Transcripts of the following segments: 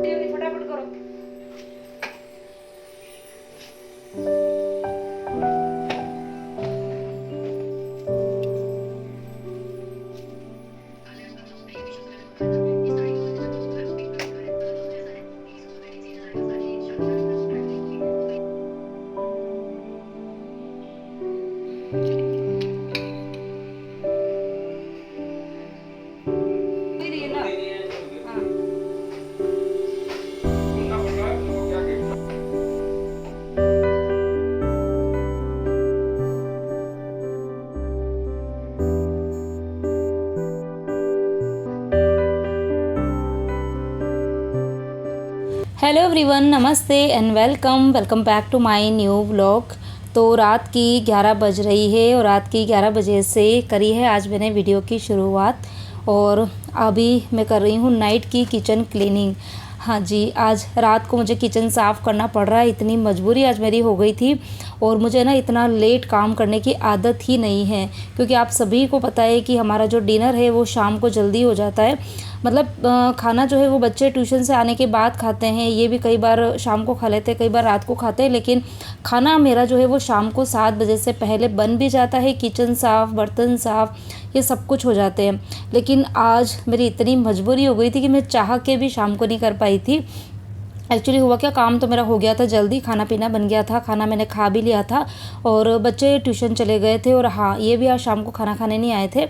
फटाफट करो। Hello everyone, नमस्ते and welcome back to my new vlog. तो रात की 11 बज रही है और रात की 11 बजे से करी है आज मैंने वीडियो की शुरुआत। और अभी मैं कर रही हूँ नाइट की किचन क्लीनिंग। हाँ जी, आज रात को मुझे किचन साफ़ करना पड़ रहा है, इतनी मजबूरी आज मेरी हो गई थी। और मुझे ना इतना लेट काम करने की आदत ही नहीं है, क्योंकि आप सभी को पता है कि हमारा जो डिनर है वो शाम को जल्दी हो जाता है। मतलब खाना जो है वो बच्चे ट्यूशन से आने के बाद खाते हैं, ये भी कई बार शाम को खा लेते हैं, कई बार रात को खाते हैं। लेकिन खाना मेरा जो है वो शाम को 7 बजे से पहले बन भी जाता है। किचन साफ़, बर्तन साफ़, ये सब कुछ हो जाते हैं। लेकिन आज मेरी इतनी मजबूरी हो गई थी कि मैं चाह के भी शाम को नहीं कर पाई थी। एक्चुअली हुआ क्या, काम तो मेरा हो गया था जल्दी, खाना पीना बन गया था, खाना मैंने खा भी लिया था और बच्चे ट्यूशन चले गए थे। और हाँ, ये भी आज शाम को खाना खाने नहीं आए थे।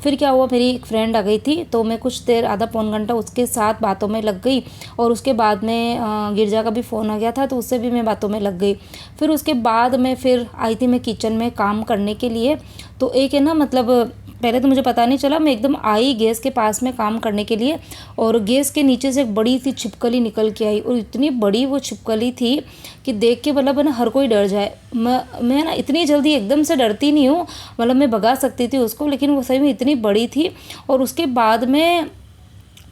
फिर क्या हुआ, मेरी एक फ्रेंड आ गई थी, तो मैं कुछ देर आधा पौन घंटा उसके साथ बातों में लग गई। और उसके बाद में गिरजा का भी फ़ोन आ गया था, तो उससे भी मैं बातों में लग गई। फिर उसके बाद मैं फिर आई थी मैं किचन में काम करने के लिए। तो एक है ना, मतलब पहले तो मुझे पता नहीं चला, मैं एकदम आई गैस के पास में काम करने के लिए और गैस के नीचे से एक बड़ी सी छिपकली निकल के आई। और इतनी बड़ी वो छिपकली थी कि देख के मतलब है ना हर कोई डर जाए। मैं ना इतनी जल्दी एकदम से डरती नहीं हूँ, मतलब मैं भगा सकती थी उसको, लेकिन वो सही में इतनी बड़ी थी। और उसके बाद में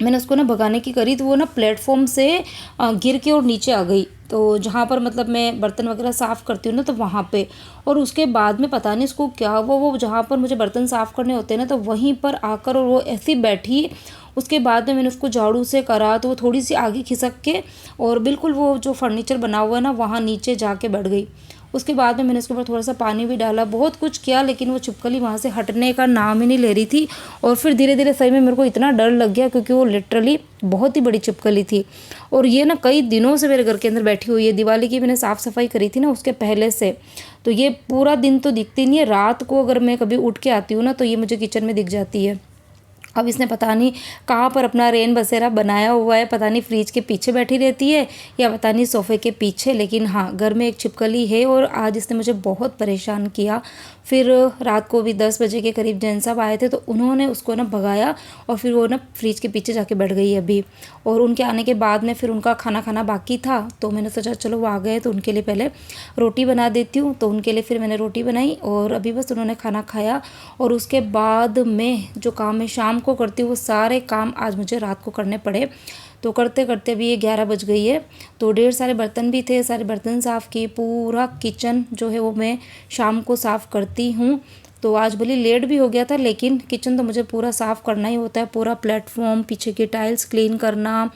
मैंने उसको ना भगाने की करी, तो वो ना प्लेटफॉर्म से गिर के और नीचे आ गई। तो जहाँ पर मतलब मैं बर्तन वगैरह साफ़ करती हूँ ना, तो वहाँ पे। और उसके बाद में पता नहीं इसको क्या हुआ, वो जहाँ पर मुझे बर्तन साफ़ करने होते हैं ना, तो वहीं पर आकर और वो ऐसी बैठी। उसके बाद में मैंने उसको झाड़ू से करा, तो वो थोड़ी सी आगे खिसक के और बिल्कुल वो जो फर्नीचर बना हुआ है ना, वहाँ नीचे जाके बैठ गई। उसके बाद में मैंने उसके ऊपर थोड़ा सा पानी भी डाला, बहुत कुछ किया, लेकिन वो छिपकली वहाँ से हटने का नाम ही नहीं ले रही थी। और फिर धीरे धीरे सही में मेरे को इतना डर लग गया, क्योंकि वो लिटरली बहुत ही बड़ी छिपकली थी। और ये ना कई दिनों से मेरे घर के अंदर बैठी हुई है। दिवाली की मैंने साफ़ सफाई करी थी ना उसके पहले से। तो ये पूरा दिन तो दिखती नहीं है, रात को अगर मैं कभी उठ के आती हूँ ना, तो ये मुझे किचन में दिख जाती है। अब इसने पता नहीं कहाँ पर अपना रेन बसेरा बनाया हुआ है, पता नहीं फ्रिज के पीछे बैठी रहती है या पता नहीं सोफ़े के पीछे। लेकिन हाँ, घर में एक छिपकली है और आज इसने मुझे बहुत परेशान किया। फिर रात को भी 10 बजे के करीब जैन साहब आए थे, तो उन्होंने उसको ना भगाया और फिर वो ना फ्रिज के पीछे जाके बैठ गई अभी। और उनके आने के बाद में फिर उनका खाना खाना बाकी था, तो मैंने सोचा चलो वो आ गए तो उनके लिए पहले रोटी बना देती हूँ। तो उनके लिए फिर मैंने रोटी बनाई और अभी बस उन्होंने खाना खाया। और उसके बाद में जो काम मैं शाम को करती हूँ, वो सारे काम आज मुझे रात को करने पड़े। तो करते करते अभी ये 11 बज गई है। तो ढेर सारे बर्तन भी थे, सारे बर्तन साफ़ किए, पूरा किचन जो है वो मैं शाम को साफ़ करती हूँ। तो आज भले लेट भी हो गया था, लेकिन किचन तो मुझे पूरा साफ़ करना ही होता है। पूरा प्लेटफॉर्म, पीछे की टाइल्स क्लीन करना,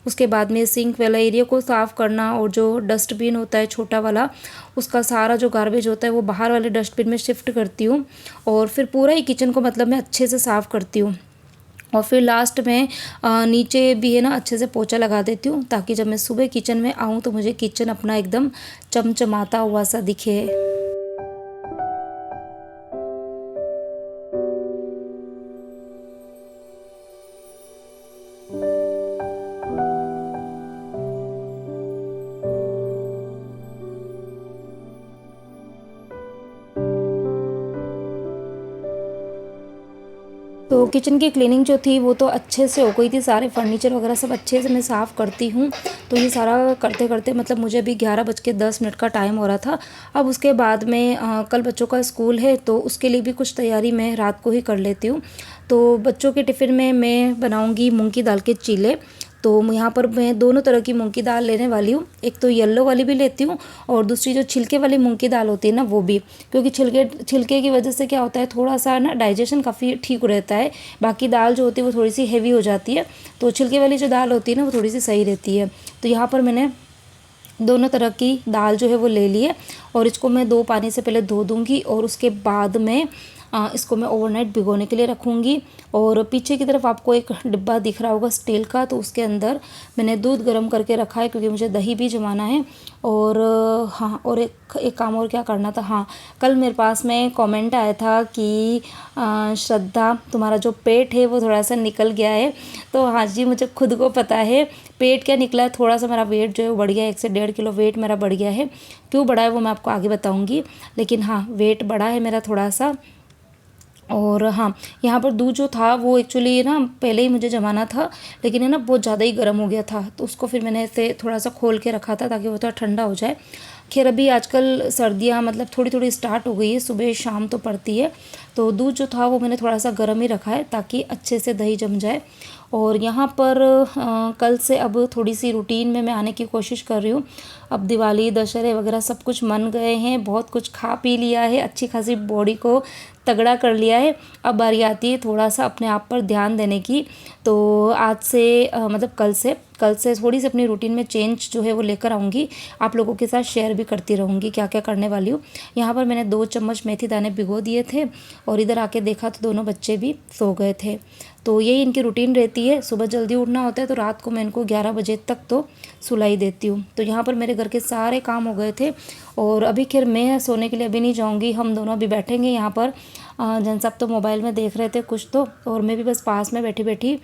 उसके बाद में सिंक वाला एरिया को साफ़ करना, और जो डस्टबिन होता है छोटा वाला, उसका सारा जो गार्बेज होता है वो बाहर वाले डस्टबिन में शिफ्ट करती हूँ। और फिर पूरा ही किचन को मतलब मैं अच्छे से साफ़ करती हूँ। और फिर लास्ट में नीचे भी है ना अच्छे से पोछा लगा देती हूँ, ताकि जब मैं सुबह किचन में आऊँ तो मुझे किचन अपना एकदम चमचमाता हुआ सा दिखे। तो किचन की क्लीनिंग जो थी वो तो अच्छे से हो गई थी, सारे फर्नीचर वगैरह सब अच्छे से मैं साफ़ करती हूँ। तो ये सारा करते करते मतलब मुझे अभी 11:10 का टाइम हो रहा था। अब उसके बाद में कल बच्चों का स्कूल है, तो उसके लिए भी कुछ तैयारी मैं रात को ही कर लेती हूँ। तो बच्चों के टिफ़िन में मैं बनाऊँगी मूंग की दाल के चीले। तो यहाँ पर मैं दोनों तरह की मूंग की दाल लेने वाली हूँ। एक तो येलो वाली भी लेती हूँ और दूसरी जो छिलके वाली मूंग की दाल होती है ना वो भी, क्योंकि छिलके की वजह से क्या होता है, थोड़ा सा ना डाइजेशन काफ़ी ठीक रहता है। बाकी दाल जो होती है वो थोड़ी सी हेवी हो जाती है, तो छिलके वाली जो दाल होती है ना वो थोड़ी सी सही रहती है। तो यहाँ पर मैंने दोनों तरह की दाल जो है वो ले ली है और इसको मैं 2 पानी से पहले धो दूँगी और उसके बाद में इसको मैं ओवरनाइट भिगोने के लिए रखूँगी। और पीछे की तरफ आपको एक डिब्बा दिख रहा होगा स्टील का, तो उसके अंदर मैंने दूध गर्म करके रखा है क्योंकि मुझे दही भी जमाना है। और हाँ, और एक काम और क्या करना था, हाँ, कल मेरे पास में कमेंट आया था कि श्रद्धा तुम्हारा जो पेट है वो थोड़ा सा निकल गया है। तो हाँ जी, मुझे खुद को पता है पेट क्या निकला है, थोड़ा सा मेरा वेट जो है वो बढ़ गया है, 1 से 1.5 किलो वेट मेरा बढ़ गया है। क्यों बढ़ा है वो मैं आपको आगे बताऊँगी, लेकिन हाँ वेट बढ़ा है मेरा थोड़ा सा। और हाँ, यहाँ पर दूध जो था वो एक्चुअली ना पहले ही मुझे जमाना था, लेकिन है ना बहुत ज़्यादा ही गर्म हो गया था, तो उसको फिर मैंने ऐसे थोड़ा सा खोल के रखा था ताकि वो थोड़ा ठंडा हो जाए। खैर अभी आजकल सर्दियाँ मतलब थोड़ी थोड़ी स्टार्ट हो गई है, सुबह शाम तो पड़ती है, तो दूध जो था वो मैंने थोड़ा सा गर्म ही रखा है ताकि अच्छे से दही जम जाए। और यहाँ पर कल से अब थोड़ी सी रूटीन में मैं आने की कोशिश कर रही हूँ। अब दिवाली दशहरे वगैरह सब कुछ मन गए हैं, बहुत कुछ खा पी लिया है, अच्छी खासी बॉडी को तगड़ा कर लिया है। अब बारी आती है थोड़ा सा अपने आप पर ध्यान देने की। तो आज से मतलब कल से थोड़ी सी अपनी रूटीन में चेंज जो है वो लेकर आऊँगी, आप लोगों के साथ शेयर भी करती रहूँगी क्या क्या करने वाली हूँ। यहाँ पर मैंने 2 चम्मच मेथी दाने भिगो दिए थे और इधर आके देखा तो दोनों बच्चे भी सो गए थे। तो यही इनकी रूटीन रहती है, सुबह जल्दी उठना होता है तो रात को मैं इनको 11 बजे तक तो सुलाई देती हूँ। तो यहाँ पर मेरे घर के सारे काम हो गए थे और अभी खैर मैं सोने के लिए अभी नहीं जाऊँगी, हम दोनों अभी बैठेंगे यहाँ पर। जन सब तो मोबाइल में देख रहे थे कुछ तो, और मैं भी बस पास में बैठी बैठी,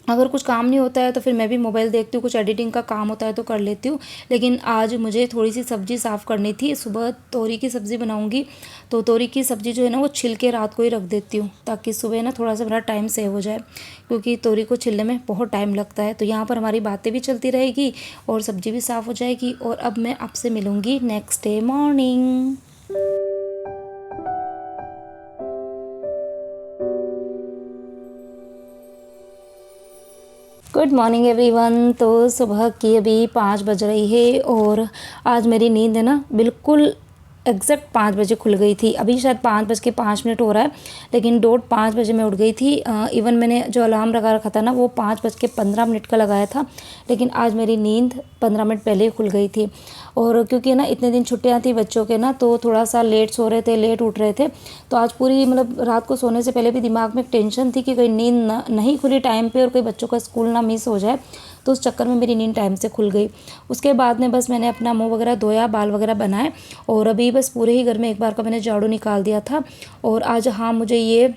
अगर कुछ काम नहीं होता है तो फिर मैं भी मोबाइल देखती हूँ, कुछ एडिटिंग का काम होता है तो कर लेती हूँ। लेकिन आज मुझे थोड़ी सी सब्ज़ी साफ़ करनी थी, सुबह तोरी की सब्ज़ी बनाऊँगी, तो तोरी की सब्ज़ी जो है ना वो छिल के रात को ही रख देती हूँ ताकि सुबह ना थोड़ा सा मेरा टाइम सेव हो जाए, क्योंकि तोरी को छिलने में बहुत टाइम लगता है। तो यहाँ पर हमारी बातें भी चलती रहेगी और सब्ज़ी भी साफ़ हो जाएगी। और अब मैं आपसे मिलूँगी next day morning. Good morning everyone. तो सुबह की अभी 5 बज रही है और आज मेरी नींद है ना बिल्कुल एग्जैक्ट 5 बजे खुल गई थी। अभी शायद 5:05 हो रहा है, लेकिन डॉट 5 बजे मैं उठ गई थी। इवन मैंने जो अलार्म लगा रखा था ना वो 5:15 का लगाया था, लेकिन आज मेरी नींद 15 मिनट पहले ही खुल गई थी। और क्योंकि ना इतने दिन छुट्टियां थी बच्चों के ना, तो थोड़ा सा लेट सो रहे थे, लेट उठ रहे थे, तो आज पूरी मतलब रात को सोने से पहले भी दिमाग में एक टेंशन थी कि कहीं नींद नहीं खुली टाइम पे और कोई बच्चों का स्कूल ना मिस हो जाए। तो उस चक्कर में मेरी नींद टाइम से खुल गई। उसके बाद में बस मैंने अपना मुंह वगैरह धोया, बाल वगैरह बनाए और अभी बस पूरे ही घर में एक बार का मैंने झाड़ू निकाल दिया था। और आज हाँ, मुझे ये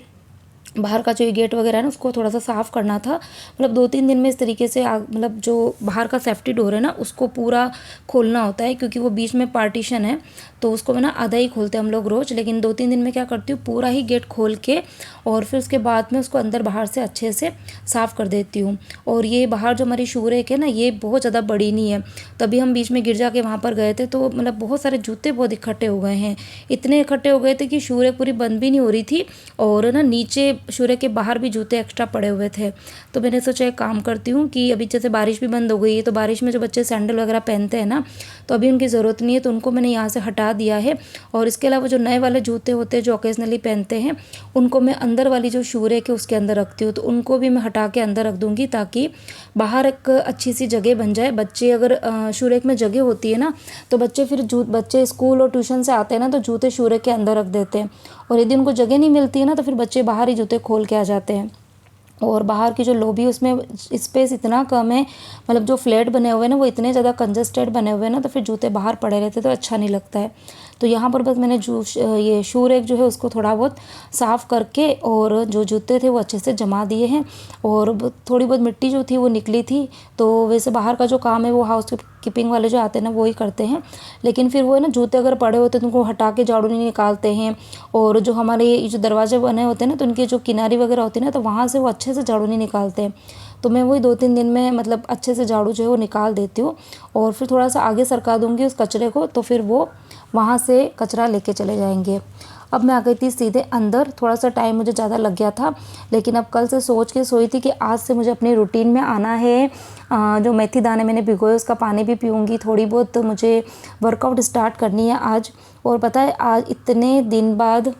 बाहर का जो ये गेट वगैरह है ना उसको थोड़ा सा साफ़ करना था। मतलब 2-3 दिन में इस तरीके से मतलब जो बाहर का सेफ्टी डोर है ना उसको पूरा खोलना होता है, क्योंकि वो बीच में पार्टीशन है, तो उसको मैं ना आधा ही खोलते हैं हम लोग रोज़। लेकिन 2-3 दिन में क्या करती हूँ, पूरा ही गेट खोल के और फिर उसके बाद में उसको अंदर बाहर से अच्छे से साफ़ कर देती हूँ। और ये बाहर जो हमारी शू रैक है ना ये बहुत ज़्यादा बड़ी नहीं है, तभी हम बीच में गिर जा के वहाँ पर गए थे, तो मतलब बहुत सारे जूते बहुत इकट्ठे हो गए हैं। इतने इकट्ठे हो गए थे कि शू रैक पूरी बंद भी नहीं हो रही थी और ना नीचे शूरे के बाहर भी जूते एक्स्ट्रा पड़े हुए थे। तो मैंने सोचा एक काम करती हूँ कि अभी जैसे बारिश भी बंद हो गई है, तो बारिश में जो बच्चे सैंडल वगैरह पहनते हैं ना, तो अभी उनकी ज़रूरत नहीं है, तो उनको मैंने यहाँ से हटा दिया है। और इसके अलावा जो नए वाले जूते होते हैं जो ओकेजनली पहनते हैं, उनको मैं अंदर वाली जो शू रैक है उसके अंदर रखती हूँ, तो उनको भी मैं हटा के अंदर रख दूँगी ताकि बाहर एक अच्छी सी जगह बन जाए। बच्चे अगर शू रैक में जगह होती है ना, तो बच्चे स्कूल और ट्यूशन से आते हैं ना तो जूते शू रैक के अंदर रख देते हैं, और यदि उनको जगह नहीं मिलती है ना तो फिर बच्चे बाहर ही जूते खोल के आ जाते हैं। और बाहर की जो लॉबी उसमें स्पेस इतना कम है, मतलब जो फ्लैट बने हुए हैं ना वो इतने ज़्यादा कंजस्टेड बने हुए हैं ना, तो फिर जूते बाहर पड़े रहते तो अच्छा नहीं लगता है। तो यहाँ पर बस मैंने ये शू रैक जो है उसको थोड़ा बहुत साफ़ करके और जो जूते थे वो अच्छे से जमा दिए हैं। और थोड़ी बहुत मिट्टी जो थी वो निकली थी, तो वैसे बाहर का जो काम है वो हाउस कीपिंग वाले जो आते हैं ना वो ही करते हैं, लेकिन फिर वो है ना जूते अगर पड़े होते तो उनको हटा के झाड़ू नहीं निकालते हैं। और जो हमारे जो दरवाजे बने होते हैं ना तो उनकी जो किनारी वगैरह होती है ना, तो वहाँ से वो अच्छे से झाड़ू नहीं निकालते हैं। तो मैं वही 2-3 दिन में मतलब अच्छे से झाड़ू जो है वो निकाल देती हूँ और फिर थोड़ा सा आगे सरका दूँगी उस कचरे को, तो फिर वो वहाँ से कचरा लेके चले जाएंगे। अब मैं आ गई थी सीधे अंदर। थोड़ा सा टाइम मुझे ज़्यादा लग गया था, लेकिन अब कल से सोच के सोई थी कि आज से मुझे अपनी रूटीन में आना है। जो मेथी दाने मैंने भिगोए उसका पानी भी पीऊँगी, थोड़ी बहुत तो मुझे वर्कआउट स्टार्ट करनी है आज। और पता है आज इतने दिन बाद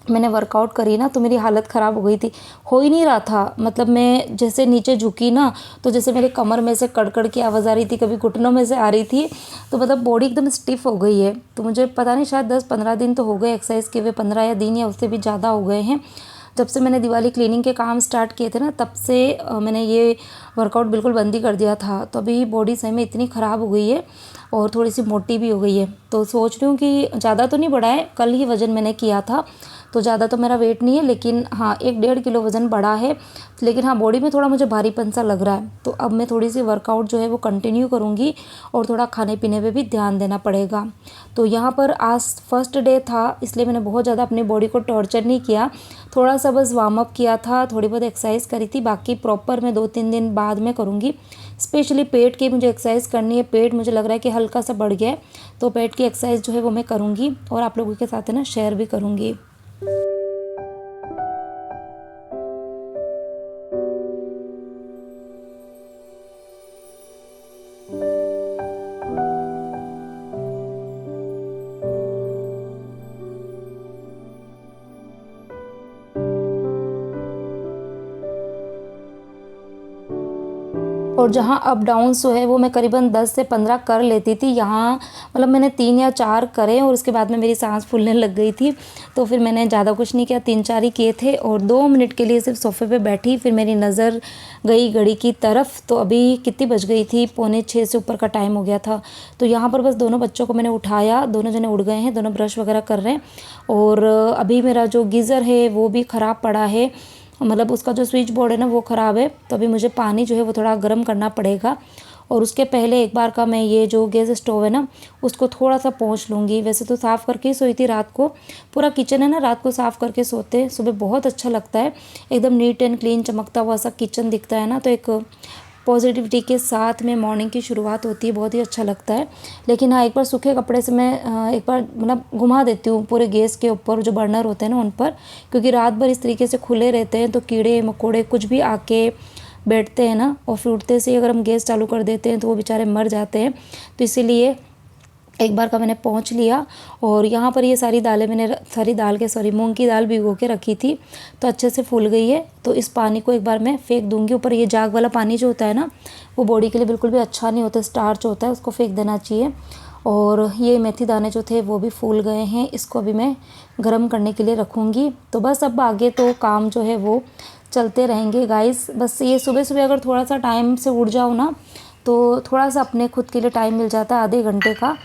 मैंने वर्कआउट करी ना तो मेरी हालत ख़राब हो गई थी, हो ही नहीं रहा था। मतलब मैं जैसे नीचे झुकी ना तो जैसे मेरे कमर में से कड़कड़ की आवाज़ आ रही थी, कभी घुटनों में से आ रही थी। तो मतलब बॉडी एकदम स्टिफ हो गई है। तो मुझे पता नहीं, शायद 10-15 दिन तो हो गए एक्सरसाइज किए हुए, 15 या दिन या उससे भी ज़्यादा हो गए हैं। जब से मैंने दिवाली क्लीनिंग के काम स्टार्ट किए थे ना, तब से मैंने ये वर्कआउट बिल्कुल बंद ही कर दिया था। तो अभी बॉडी सही में इतनी ख़राब हो गई है और थोड़ी सी मोटी भी हो गई है। तो सोच रही हूँ कि ज़्यादा तो नहीं बढ़ा है, कल ही वज़न मैंने किया था, तो ज़्यादा तो मेरा वेट नहीं है, लेकिन हाँ 1-1.5 किलो वज़न बढ़ा है। लेकिन हाँ बॉडी में थोड़ा मुझे भारीपन सा लग रहा है। तो अब मैं थोड़ी सी वर्कआउट जो है वो कंटिन्यू करूँगी और थोड़ा खाने पीने पे भी ध्यान देना पड़ेगा। तो यहाँ पर आज फर्स्ट डे था, इसलिए मैंने बहुत ज़्यादा अपनी बॉडी को टॉर्चर नहीं किया, थोड़ा सा बस वार्म अप किया था, थोड़ी बहुत एक्सरसाइज करी थी। बाकी प्रॉपर मैं 2-3 दिन बाद में करूँगी। स्पेशली पेट की मुझे एक्सरसाइज करनी है। पेट मुझे लग रहा है कि हल्का सा बढ़ गया है, तो पेट की एक्सरसाइज जो है वो मैं करूँगी और आप लोगों के साथ है ना शेयर भी करूँगी। और जहाँ अप डाउन्स जो है वो मैं करीबन 10 से 15 कर लेती थी। यहाँ मतलब मैंने 3 या 4 करे और उसके बाद में मेरी सांस फूलने लग गई थी, तो फिर मैंने ज़्यादा कुछ नहीं किया, 3-4 ही किए थे। और 2 मिनट के लिए सिर्फ सोफ़े पे बैठी, फिर मेरी नज़र गई घड़ी की तरफ। तो अभी कितनी बज गई थी, 5:45 से ऊपर का टाइम हो गया था। तो यहाँ पर बस दोनों बच्चों को मैंने उठाया, दोनों जने उठ गए हैं, दोनों ब्रश वगैरह कर रहे हैं। और अभी मेरा जो गीज़र है वो भी ख़राब पड़ा है, मतलब उसका जो स्विच बोर्ड है ना वो ख़राब है। तो अभी मुझे पानी जो है वो थोड़ा गर्म करना पड़ेगा। और उसके पहले एक बार का मैं ये जो गैस स्टोव है ना उसको थोड़ा सा पोंछ लूँगी। वैसे तो साफ़ करके ही सोई थी रात को, पूरा किचन है ना रात को साफ़ करके सोते, सुबह बहुत अच्छा लगता है, एकदम नीट एंड क्लीन चमकता हुआ सा किचन दिखता है ना, तो एक पॉजिटिविटी के साथ में मॉर्निंग की शुरुआत होती है, बहुत ही अच्छा लगता है। लेकिन हाँ एक बार सूखे कपड़े से मैं एक बार मतलब घुमा देती हूँ पूरे गैस के ऊपर, जो बर्नर होते हैं ना उन पर, क्योंकि रात भर इस तरीके से खुले रहते हैं तो कीड़े मकोड़े कुछ भी आके बैठते हैं ना, और फिर उठते से अगर हम गैस चालू कर देते हैं तो वो बेचारे मर जाते हैं। तो इसीलिए एक बार का मैंने पोंछ लिया। और यहाँ पर ये सारी दालें मैंने मूंग की दाल भिगो के रखी थी, तो अच्छे से फूल गई है। तो इस पानी को एक बार मैं फेंक दूंगी ऊपर। ये जाग वाला पानी जो होता है ना वो बॉडी के लिए बिल्कुल भी अच्छा नहीं होता, स्टार्च होता है, उसको फेंक देना चाहिए। और ये मेथी दाने जो थे वो भी फूल गए हैं, इसको अभी मैं गर्म करने के लिए रखूँगी। तो बस अब आगे तो काम जो है वो चलते रहेंगे गाइस। बस ये सुबह सुबह अगर थोड़ा सा टाइम से उठ जाओ ना तो थोड़ा सा अपने खुद के लिए टाइम मिल जाता है आधे घंटे का।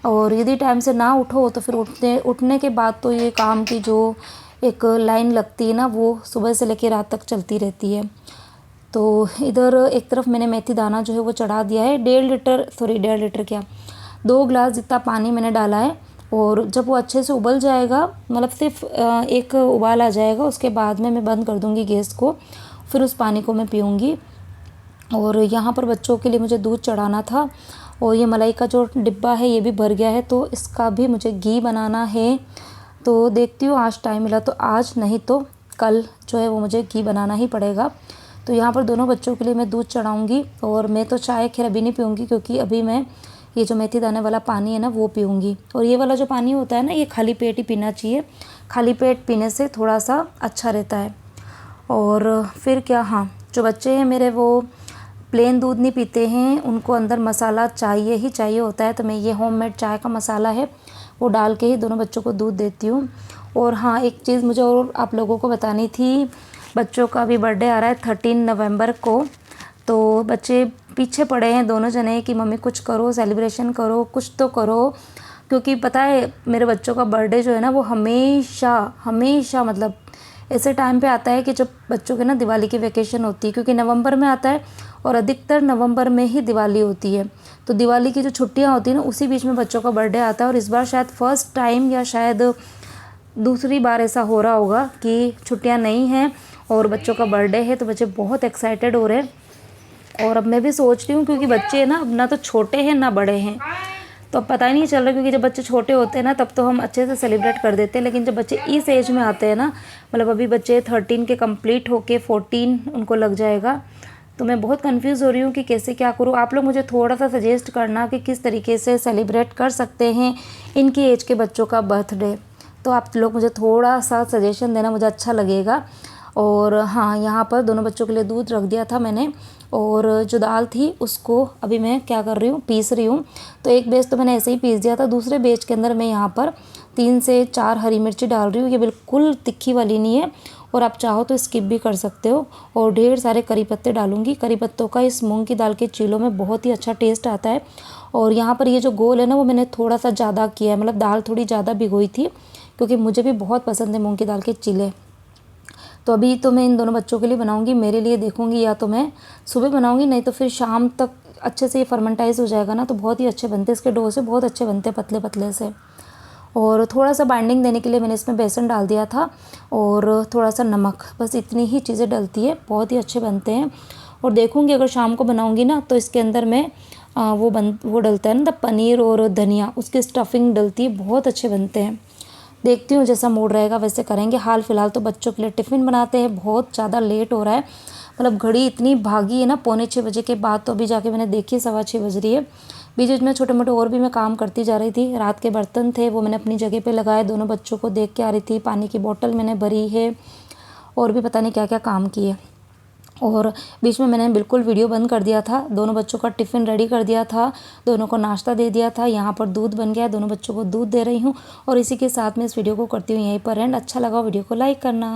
और यदि टाइम से ना उठो तो फिर उठने के बाद तो ये काम की जो एक लाइन लगती है ना वो सुबह से लेकर रात तक चलती रहती है। तो इधर एक तरफ मैंने मेथी दाना जो है वो चढ़ा दिया है। 1.5 लीटर क्या 2 गिलास जितना पानी मैंने डाला है। और जब वो अच्छे से उबल जाएगा, मतलब सिर्फ एक उबाल आ जाएगा, उसके बाद में मैं बंद कर दूँगी गैस को, फिर उस पानी को मैं पीऊँगी। और यहाँ पर बच्चों के लिए मुझे दूध चढ़ाना था, और ये मलाई का जो डिब्बा है ये भी भर गया है, तो इसका भी मुझे घी बनाना है। तो देखती हूँ आज टाइम मिला तो आज, नहीं तो कल जो है वो मुझे घी बनाना ही पड़ेगा। तो यहाँ पर दोनों बच्चों के लिए मैं दूध चढ़ाऊँगी। और मैं तो चाय खैर अभी नहीं पीऊँगी, क्योंकि अभी मैं ये जो मेथी दाने वाला पानी है ना वो पीऊँगी। और ये वाला जो पानी होता है ना ये खाली पेट ही पीना चाहिए, खाली पेट पीने से थोड़ा सा अच्छा रहता है। और फिर क्या, हाँ जो बच्चे हैं मेरे वो प्लेन दूध नहीं पीते हैं, उनको अंदर मसाला चाहिए ही चाहिए होता है। तो मैं ये होममेड चाय का मसाला है वो डाल के ही दोनों बच्चों को दूध देती हूँ। और हाँ एक चीज़ मुझे और आप लोगों को बतानी थी, बच्चों का भी बर्थडे आ रहा है 13 नवंबर को। तो बच्चे पीछे पड़े हैं दोनों जने कि मम्मी कुछ करो, सेलिब्रेशन करो, कुछ तो करो। क्योंकि पता है मेरे बच्चों का बर्थडे जो है ना वो हमेशा हमेशा मतलब ऐसे टाइम पे आता है कि जब बच्चों के ना दिवाली की वैकेशन होती है, क्योंकि नवंबर में आता है और अधिकतर नवंबर में ही दिवाली होती है। तो दिवाली की जो छुट्टियां होती है ना उसी बीच में बच्चों का बर्थडे आता है। और इस बार शायद फर्स्ट टाइम या शायद दूसरी बार ऐसा हो रहा होगा कि छुट्टियां नहीं हैं और बच्चों का बर्थडे है, तो बच्चे बहुत एक्साइटेड हो रहे हैं। और अब मैं भी सोच रही हूँ, क्योंकि बच्चे ना अब ना तो छोटे हैं ना बड़े हैं, तो अब पता ही नहीं चल रहा, क्योंकि जब बच्चे छोटे होते हैं ना तब तो हम अच्छे से सेलिब्रेट कर देते हैं, लेकिन जब बच्चे इस एज में आते हैं ना, मतलब अभी बच्चे 13 के कंप्लीट होके 14 उनको लग जाएगा, तो मैं बहुत कंफ्यूज हो रही हूँ कि कैसे क्या करूँ। आप लोग मुझे थोड़ा सा सजेस्ट करना कि किस तरीके से सेलिब्रेट कर सकते हैं इनकी एज के बच्चों का बर्थडे। तो आप लोग मुझे थोड़ा सा सजेशन देना, मुझे अच्छा लगेगा। और हाँ, यहाँ पर दोनों बच्चों के लिए दूध रख दिया था मैंने, और जो दाल थी उसको अभी मैं क्या कर रही हूँ, पीस रही हूँ। तो एक बेच तो मैंने ऐसे ही पीस दिया था, दूसरे बेच के अंदर मैं यहाँ पर 3 से 4 हरी मिर्ची डाल रही हूँ। ये बिल्कुल तिखी वाली नहीं है, और आप चाहो तो स्किप भी कर सकते हो। और ढेर सारे करी पत्ते डालूंगी। करी पत्तों का इस मूंग की दाल के चीलों में बहुत ही अच्छा टेस्ट आता है। और यहाँ पर ये जो गोल है ना, वो मैंने थोड़ा सा ज़्यादा किया है, मतलब दाल थोड़ी ज़्यादा भिगोई थी, क्योंकि मुझे भी बहुत पसंद है मूंग की दाल के चीले। तो अभी तो मैं इन दोनों बच्चों के लिए बनाऊंगी, मेरे लिए देखूंगी या तो मैं सुबह बनाऊंगी, नहीं तो फिर शाम तक अच्छे से ये फर्मेंटाइज हो जाएगा ना, तो बहुत ही अच्छे बनते हैं। इसके डो से बहुत अच्छे बनते हैं, पतले पतले से। और थोड़ा सा बाइंडिंग देने के लिए मैंने इसमें बेसन डाल दिया था, और थोड़ा सा नमक, बस इतनी ही चीज़ें डलती है, बहुत ही अच्छे बनते हैं। और देखूंगी अगर शाम को बनाऊंगी ना, तो इसके अंदर मैं वो डलता है ना, पनीर और धनिया, उसकी स्टफिंग डलती है, बहुत अच्छे बनते हैं। देखती हूँ जैसा मूड रहेगा वैसे करेंगे। हाल फिलहाल तो बच्चों के लिए टिफ़िन बनाते हैं, बहुत ज़्यादा लेट हो रहा है, मतलब घड़ी इतनी भागी है ना, 5:45 के बाद तो अभी जाके मैंने देखी 6:15 बज रही है। बीच बीच में छोटे मोटे और भी मैं काम करती जा रही थी। रात के बर्तन थे वो मैंने अपनी जगह पे लगाए, दोनों बच्चों को देख के आ रही थी, पानी की बोतल मैंने भरी है, और भी पता नहीं क्या क्या काम किए। और बीच में मैंने बिल्कुल वीडियो बंद कर दिया था, दोनों बच्चों का टिफ़िन रेडी कर दिया था, दोनों को नाश्ता दे दिया था। यहाँ पर दूध बन गया, दोनों बच्चों को दूध दे रही हूँ। और इसी के साथ में इस वीडियो को करती हूँ यहीं पर एंड। अच्छा लगा वीडियो को लाइक करना।